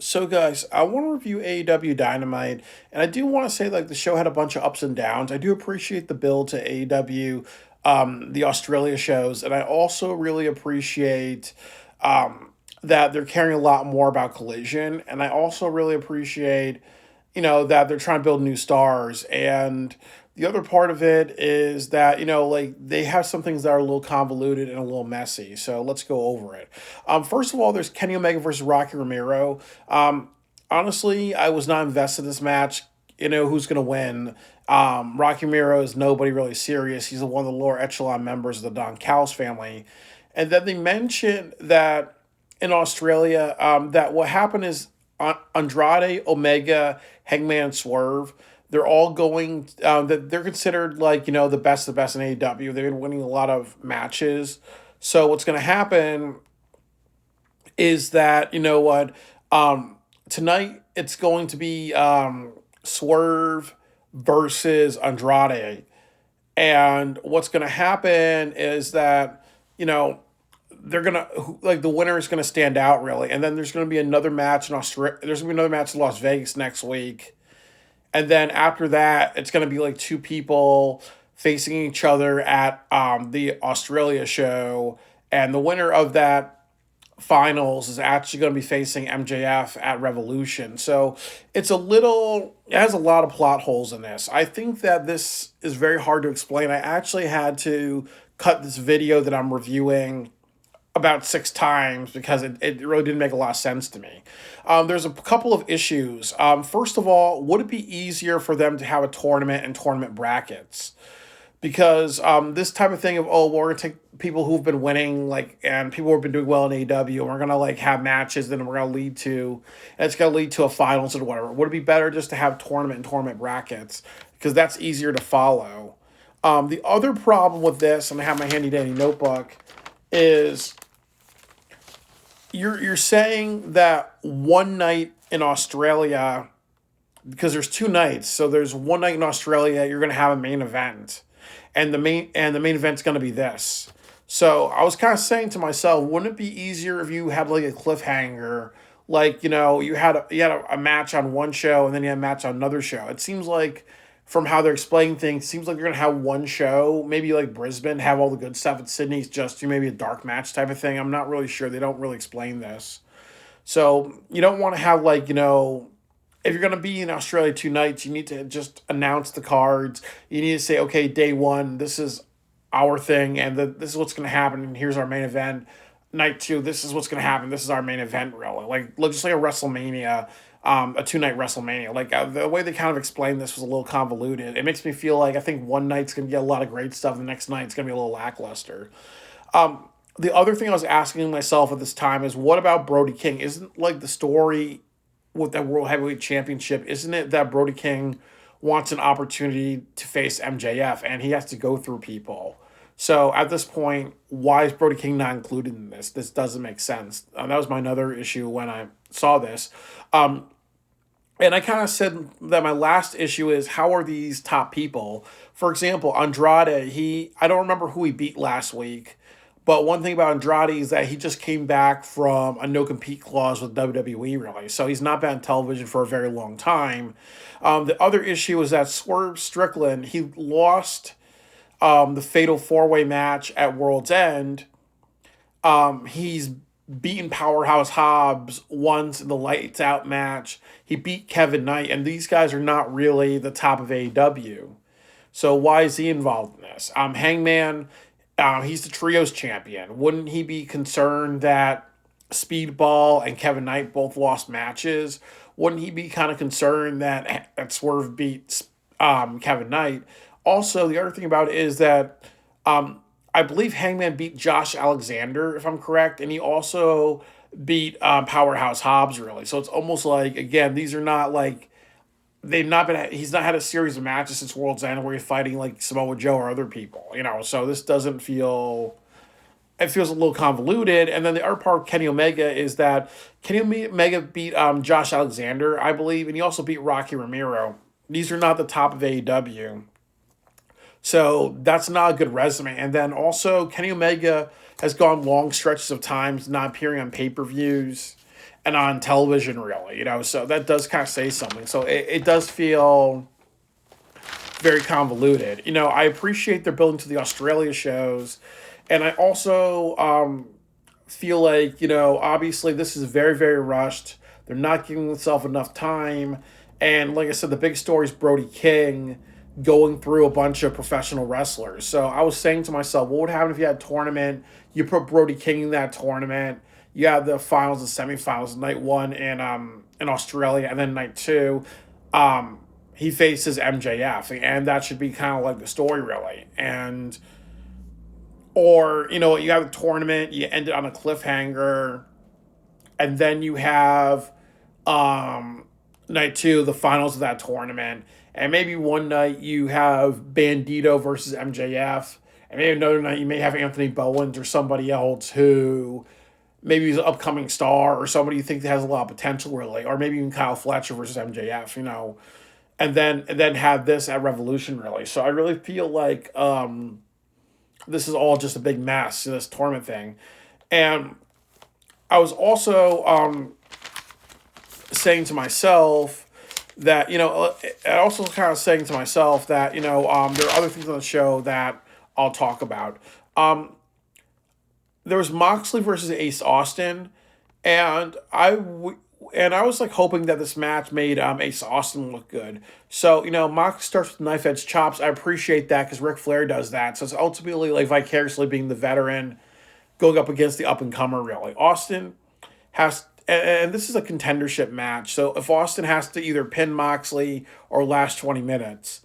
So, guys, I want to review AEW Dynamite, and I do want to say like the show had a bunch of ups and downs. I do appreciate the build to AEW, the Australia shows, and I also really appreciate that they're caring a lot more about Collision, and I also really appreciate that they're trying to build new stars. And the other part of it is that, like they have some things that are a little convoluted and a little messy. So let's go over it. First of all, there's Kenny Omega versus Rocky Romero. Honestly, I was not invested in this match. Who's going to win. Rocky Romero is nobody really serious. He's one of the lower echelon members of the Don Callis family. And then they mentioned that in Australia, that what happened is Andrade, Omega, Hangman, Swerve. They're all going. That they're considered like the best of the best in AEW. They've been winning a lot of matches. So what's going to happen is that tonight it's going to be Swerve versus Andrade, and what's going to happen is that they're gonna like the winner is gonna stand out really, and then there's gonna be another match in Australia. There's gonna be another match in Las Vegas next week, and then after that, it's gonna be like two people facing each other at the Australia show, and the winner of that finals is actually going to be facing MJF at Revolution. So it has a lot of plot holes in this. I think that this is very hard to explain. I actually had to cut this video that I'm reviewing about six times because it really didn't make a lot of sense to me. There's a couple of issues. First of all, would it be easier for them to have a tournament and tournament brackets? Because this type of thing of, oh, well, we're going to take people who've been winning, and people who've been doing well in AEW, and we're going to, have matches, then we're going to and it's going to lead to a finals or whatever. Would it be better just to have tournament and tournament brackets? Because that's easier to follow. The other problem with this, and I have my handy dandy notebook, is you're saying that one night in Australia, because there's two nights, so there's one night in Australia, you're going to have a main event, and the main event's going to be this. So I was kind of saying to myself, wouldn't it be easier if you had like a cliffhanger, you had a match on one show and then you had a match on another show? It seems like from how they're explaining things, it seems like you're gonna have one show, maybe like Brisbane, have all the good stuff at Sydney's just do maybe a dark match type of thing. I'm not really sure. They don't really explain this. So you don't want to have if you're going to be in Australia two nights, you need to just announce the cards. You need to say, okay, day one, this is our thing, and this is what's going to happen, and here's our main event. Night two, this is what's going to happen. This is our main event, really. Just like a WrestleMania, a two-night WrestleMania. The way they kind of explained this was a little convoluted. It makes me feel like I think one night's going to get a lot of great stuff, the next night's going to be a little lackluster. The other thing I was asking myself at this time is, what about Brody King? Isn't the story with that World Heavyweight Championship, isn't it that Brody King wants an opportunity to face MJF and he has to go through people? So at this point, why is Brody King not included in this? This doesn't make sense. That was my another issue when I saw this. And I kind of said that my last issue is, how are these top people? For example, Andrade, I don't remember who he beat last week, but one thing about Andrade is that he just came back from a no-compete clause with WWE, really. So he's not been on television for a very long time. The other issue is that Swerve Strickland, he lost the Fatal 4-Way match at World's End. He's beaten Powerhouse Hobbs once in the Lights Out match. He beat Kevin Knight, and these guys are not really the top of AEW. So why is he involved in this? Hangman, he's the trios champion. Wouldn't he be concerned that Speedball and Kevin Knight both lost matches? Wouldn't he be kind of concerned that Swerve beat Kevin Knight? Also, the other thing about it is that I believe Hangman beat Josh Alexander, if I'm correct, and he also beat Powerhouse Hobbs, really. So it's almost like, again, these are not he's not had a series of matches since World's End where he's fighting Samoa Joe or other people, so this doesn't feel, it feels a little convoluted. And then the other part of Kenny Omega is that Kenny Omega beat Josh Alexander, I believe, and he also beat Rocky Romero. These are not the top of AEW. So that's not a good resume. And then also Kenny Omega has gone long stretches of times not appearing on pay-per-views. and on television, really. So that does kind of say something. So it does feel very convoluted. I appreciate their building to the Australia shows, and I also feel like obviously this is very very rushed. They're not giving themselves enough time, and like I said, the big story is Brody King going through a bunch of professional wrestlers. So I was saying to myself, what would happen if you had a tournament? You put Brody King in that tournament. You have the finals and semifinals, night one in Australia, and then night two. He faces MJF, and that should be kind of like the story, really. And or you have a tournament, you end it on a cliffhanger, and then you have night two, the finals of that tournament, and maybe one night you have Bandito versus MJF, and maybe another night you may have Anthony Bowens or somebody else who maybe he's an upcoming star or somebody you think that has a lot of potential, really, or maybe even Kyle Fletcher versus MJF, and then have this at Revolution, really. So I really feel like this is all just a big mess, this tournament thing. And I was also saying to myself that, I also kind of saying to myself that, there are other things on the show that I'll talk about. There was Moxley versus Ace Austin, and I was like hoping that this match made Ace Austin look good. So Mox starts with knife edge chops. I appreciate that because Ric Flair does that. So it's ultimately like vicariously being the veteran going up against the up and comer. Really, Austin has, and this is a contendership match. So if Austin has to either pin Moxley or last 20 minutes,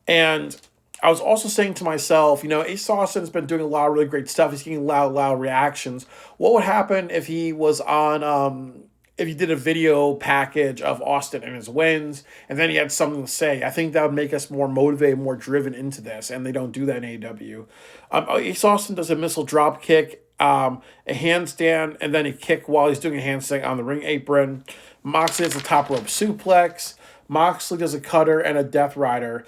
and I was also saying to myself, Ace Austin's been doing a lot of really great stuff. He's getting loud reactions. What would happen if he was on if he did a video package of Austin and his wins, and then he had something to say? I think that would make us more motivated, more driven into this, and they don't do that in AEW. Ace Austin does a missile drop kick, a handstand, and then a kick while he's doing a handstand on the ring apron. Moxley has a top rope suplex. Moxley does a cutter and a death rider.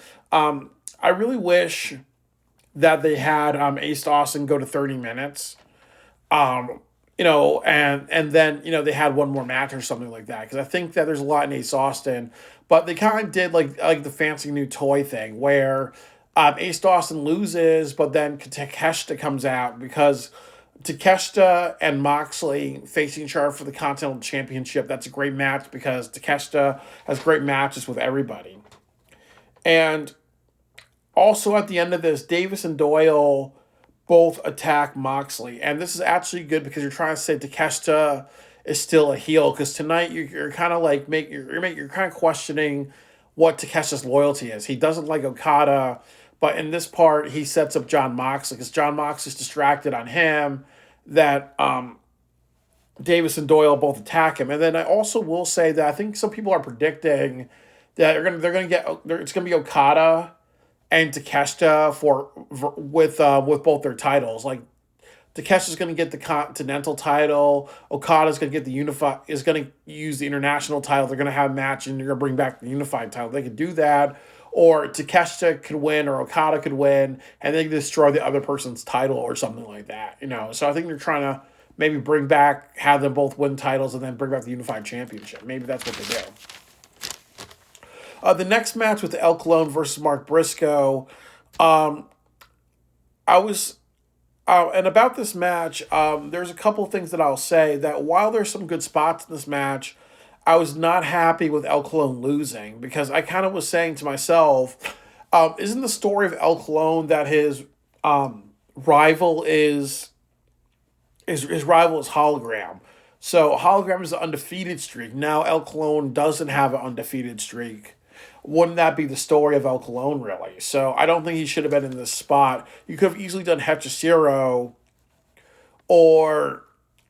I really wish that they had Ace Austin go to 30 minutes. And then, they had one more match or something like that. Because I think that there's a lot in Ace Austin. But they kind of did like the fancy new toy thing where Ace Austin loses, but then Takeshita comes out because Takeshita and Moxley facing each other for the Continental Championship. That's a great match because Takeshita has great matches with everybody. And also at the end of this, Davis and Doyle both attack Moxley. And this is actually good because you're trying to say Takeshita is still a heel. Because tonight you're kind of like you're kind of questioning what Takeshita's loyalty is. He doesn't like Okada, but in this part he sets up John Moxley because John Moxley's distracted on him. That Davis and Doyle both attack him. And then I also will say that I think some people are predicting that it's gonna be Okada and Takeshita with both their titles. Like Takesha's going to get the Continental title. Okada's going to get is going to use the International title. They're going to have a match and they're going to bring back the Unified title. They could do that, or Takeshita could win, or Okada could win, and they can destroy the other person's title or something like that. So I think they're trying to maybe have them both win titles and then bring back the Unified Championship. Maybe that's what they do. The next match with El Colon versus Mark Briscoe, and about this match, there's a couple of things that I'll say that while there's some good spots in this match, I was not happy with El Colon losing because I kind of was saying to myself, isn't the story of El Colon that his rival is Hologram? So Hologram is an undefeated streak. Now El Colon doesn't have an undefeated streak. Wouldn't that be the story of El Colon, really? So I don't think he should have been in this spot. You could have easily done Hechicero, or,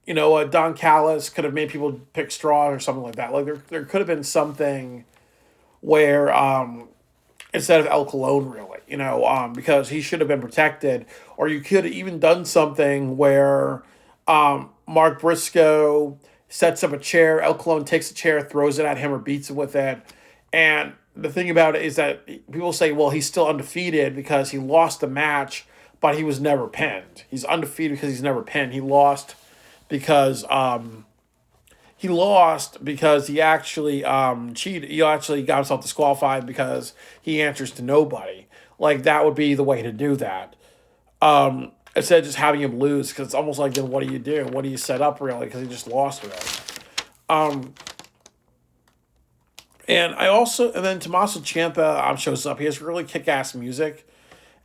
Don Callis could have made people pick straws or something like that. Like there could have been something where instead of El Colon, really, because he should have been protected. Or you could have even done something where Mark Briscoe sets up a chair, El Colon takes a chair, throws it at him, or beats him with it, and the thing about it is that people say, well, he's still undefeated because he lost the match, but he was never pinned. He's undefeated because he's never pinned. He lost because he lost because he actually cheated. He actually got himself disqualified because he answers to nobody. Like that would be the way to do that. Instead of just having him lose, because it's almost like, then what do you do? What do you set up really? Because he just lost really. Um, and then Tommaso Ciampa shows up. He has really kick ass music.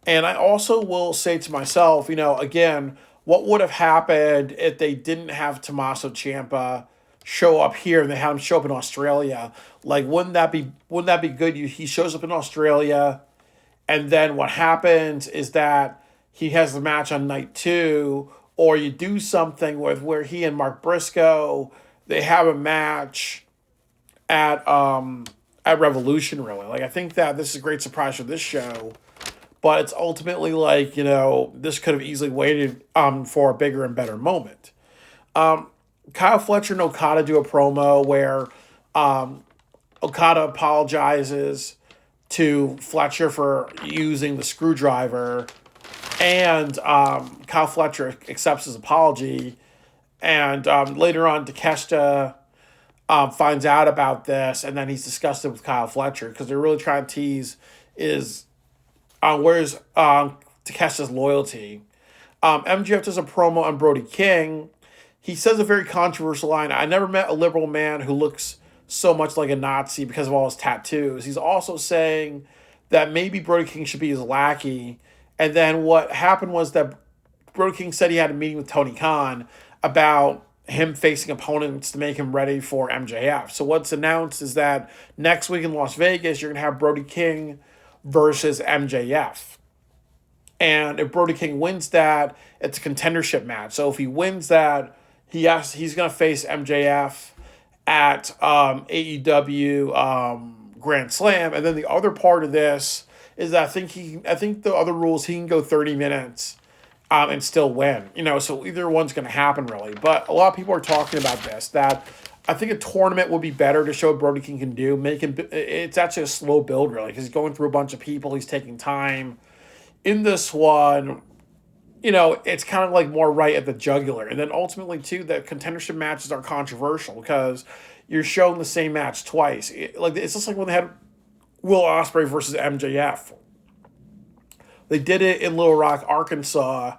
And I also will say to myself, again, what would have happened if they didn't have Tommaso Ciampa show up here and they had him show up in Australia? Like, wouldn't that be good? He shows up in Australia, and then what happens is that he has the match on night two, or you do something with where he and Mark Briscoe, they have a match at Revolution. Really, like I think that this is a great surprise for this show, but it's ultimately like, this could have easily waited for a bigger and better moment. Kyle Fletcher and Okada do a promo where Okada apologizes to Fletcher for using the screwdriver, and Kyle Fletcher accepts his apology. And later on, Takeshita finds out about this, and then he's disgusted with Kyle Fletcher because they're really trying to tease is where's Takeshita's loyalty. MJF does a promo on Brody King. He says a very controversial line. I never met a liberal man who looks so much like a Nazi because of all his tattoos. He's also saying that maybe Brody King should be his lackey. And then what happened was that Brody King said he had a meeting with Tony Khan about him facing opponents to make him ready for MJF. So what's announced is that next week in Las Vegas, you're going to have Brody King versus MJF. And if Brody King wins that, it's a contendership match. So if he wins that, he's going to face MJF at AEW Grand Slam. And then the other part of this is that I think the other rules, he can go 30 minutes and still win. So either one's going to happen really. But a lot of people are talking about this, that I think a tournament would be better to show what Brody King can do. It's actually a slow build really, because he's going through a bunch of people. He's taking time. In this one, it's kind of like more right at the jugular. And then ultimately, too, that contendership matches are controversial because you're showing the same match twice. It's just like when they had Will Ospreay versus MJF. They did it in Little Rock, Arkansas,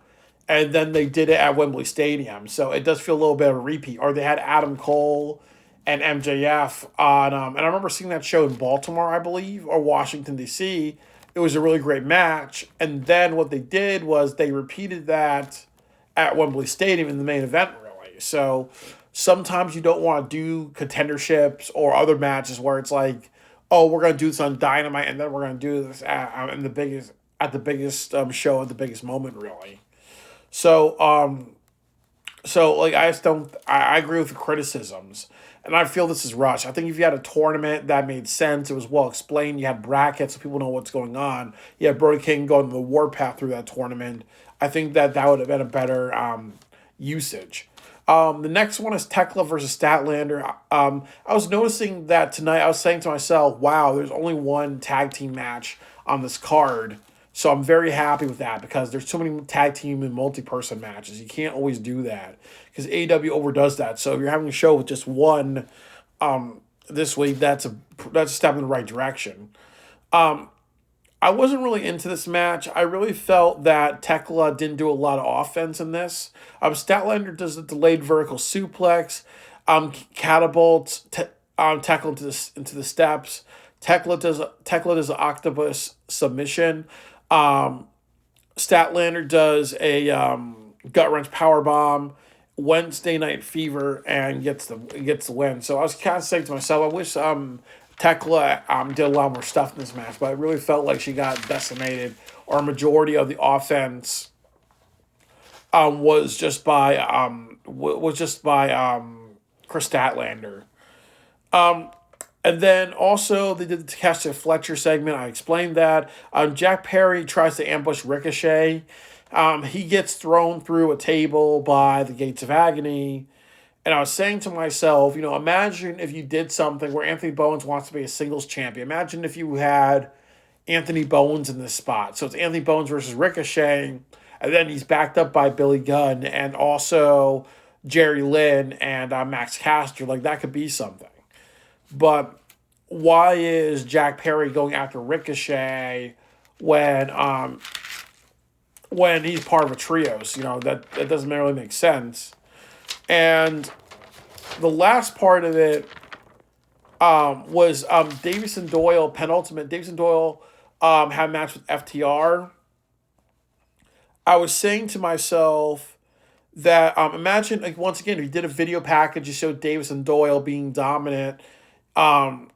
and then they did it at Wembley Stadium. So it does feel a little bit of a repeat. Or they had Adam Cole and MJF on, and I remember seeing that show in Baltimore, I believe, or Washington, D.C. It was a really great match. And then what they did was they repeated that at Wembley Stadium in the main event, really. So sometimes you don't want to do contenderships or other matches where it's like, oh, we're going to do this on Dynamite, and then we're going to do this at the biggest show at the biggest moment, really. So like I just don't. I agree with the criticisms. And I feel this is rushed. I think if you had a tournament that made sense, it was well explained, you had brackets so people know what's going on, you had Brody King going the warpath through that tournament, I think that would have been a better usage. The next one is Tekla versus Statlander. I was noticing that tonight, I was saying to myself, wow, there's only one tag team match on this card. So I'm very happy with that because there's too many tag team and multi-person matches. You can't always do that because AEW overdoes that. So if you're having a show with just one this week, that's a step in the right direction. I wasn't really into this match. I really felt that Tekla didn't do a lot of offense in this. Statlander does a delayed vertical suplex, catapults Tekla into the steps. Tekla does an octopus submission. Statlander does a gut wrench power bomb, Wednesday Night Fever, and gets the win. So I was kind of saying to myself, I wish Tekla did a lot more stuff in this match, but I really felt like she got decimated, or a majority of the offense was just by Chris Statlander. And then also they did the Takeshita Fletcher segment. I explained that. Jack Perry tries to ambush Ricochet. He gets thrown through a table by the Gates of Agony. And I was saying to myself, imagine if you did something where Anthony Bowens wants to be a singles champion. Imagine if you had Anthony Bowens in this spot. So it's Anthony Bowens versus Ricochet. And then he's backed up by Billy Gunn. And also Jerry Lynn and Max Caster. Like, that could be something. But why is Jack Perry going after Ricochet when when he's part of a trios? That doesn't really make sense. And the last part of it was Davison Doyle, penultimate. Davison Doyle had a match with FTR. I was saying to myself that imagine, like, once again, if you did a video package, you showed Davison Doyle being dominant, um,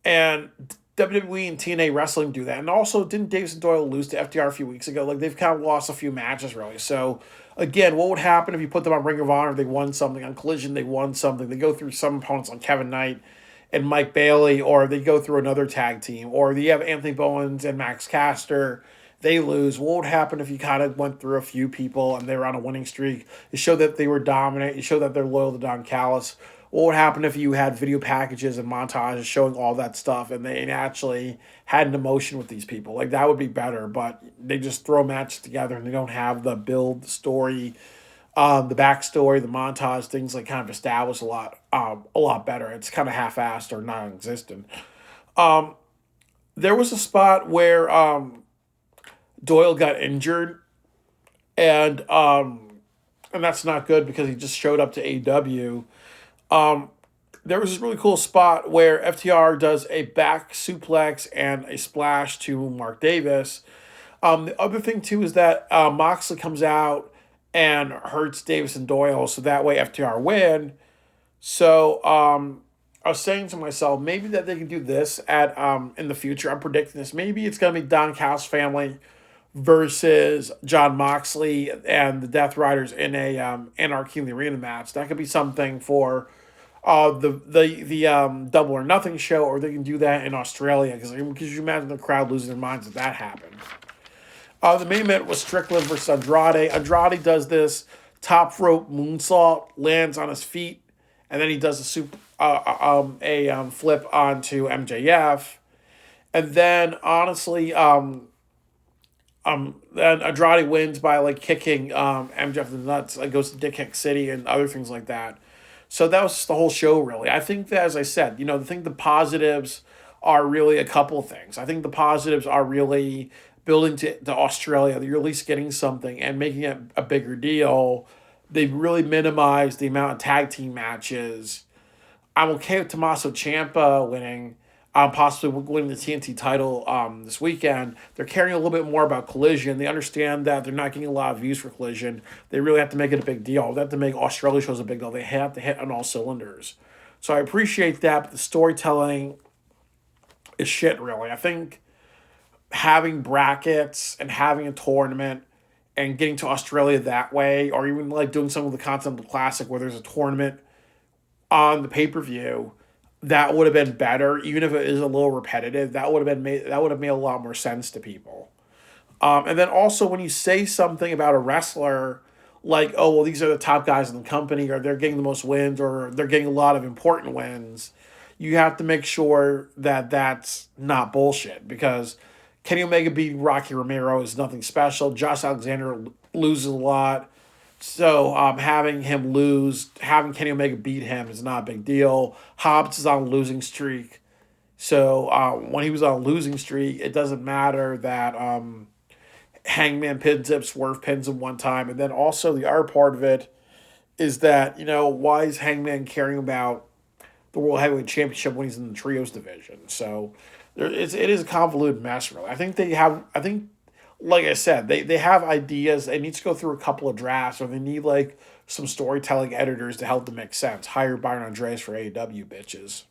and WWE and TNA Wrestling do that. And also, didn't Davison Doyle lose to FTR a few weeks ago? Like, they've kind of lost a few matches, really. So, again, what would happen if you put them on Ring of Honor? They won something. On Collision, they won something. They go through some opponents like Kevin Knight and Mike Bailey, or they go through another tag team, or they have Anthony Bowens and Max Caster. They lose. What would happen if you kind of went through a few people and they were on a winning streak? It showed that they were dominant. It showed that they're loyal to Don Callis. What would happen if you had video packages and montages showing all that stuff and they actually had an emotion with these people? Like, that would be better, but they just throw matches together and they don't have the build, the story, the backstory, the montage, things like kind of established a lot better. It's kind of half-assed or non-existent. There was a spot where Doyle got injured, and that's not good because he just showed up to AEW. There was this really cool spot where FTR does a back suplex and a splash to Mark Davis. The other thing too is that Moxley comes out and hurts Davis and Doyle, so that way FTR win. So I was saying to myself, maybe that they can do this at in the future. I'm predicting this. Maybe it's gonna be Don Callis family versus John Moxley and the Death Riders in a Anarchy in the Arena match. That could be something for the Double or Nothing show, or they can do that in Australia because you imagine the crowd losing their minds if that happened. The main event was Strickland versus Andrade. Andrade does this top rope moonsault, lands on his feet, and then he does a flip onto MJF, and then honestly, then Andrade wins by like kicking MJF in the nuts, like goes to Dick Kick City and other things like that. So that was the whole show, really. I think that, as I said, I think the positives are really a couple of things. I think the positives are really building to Australia. You're at least getting something and making it a bigger deal. They've really minimized the amount of tag team matches. I'm okay with Tommaso Ciampa winning, possibly winning the TNT title this weekend. They're caring a little bit more about Collision. They understand that they're not getting a lot of views for Collision. They really have to make it a big deal. They have to make Australia shows a big deal. They have to hit on all cylinders. So I appreciate that, but the storytelling is shit, really. I think having brackets and having a tournament and getting to Australia that way, or even like doing some of the Continental Classic where there's a tournament on the pay-per-view, that would have been better, even if it is a little repetitive. That would have made a lot more sense to people. And then also when you say something about a wrestler, like, oh, well, these are the top guys in the company, or they're getting the most wins, or they're getting a lot of important wins, you have to make sure that that's not bullshit, because Kenny Omega beating Rocky Romero is nothing special. Josh Alexander loses a lot. So having Kenny Omega beat him is not a big deal. Hobbs is on a losing streak. So when he was on a losing streak, it doesn't matter that Hangman pins him, Swerve pins him one time. And then also the other part of it is that, why is Hangman caring about the World Heavyweight Championship when he's in the Trios division? So it is a convoluted mess, really. I think, like I said, they have ideas. They need to go through a couple of drafts, or they need like some storytelling editors to help them make sense. Hire Byron Andreas for AEW, bitches.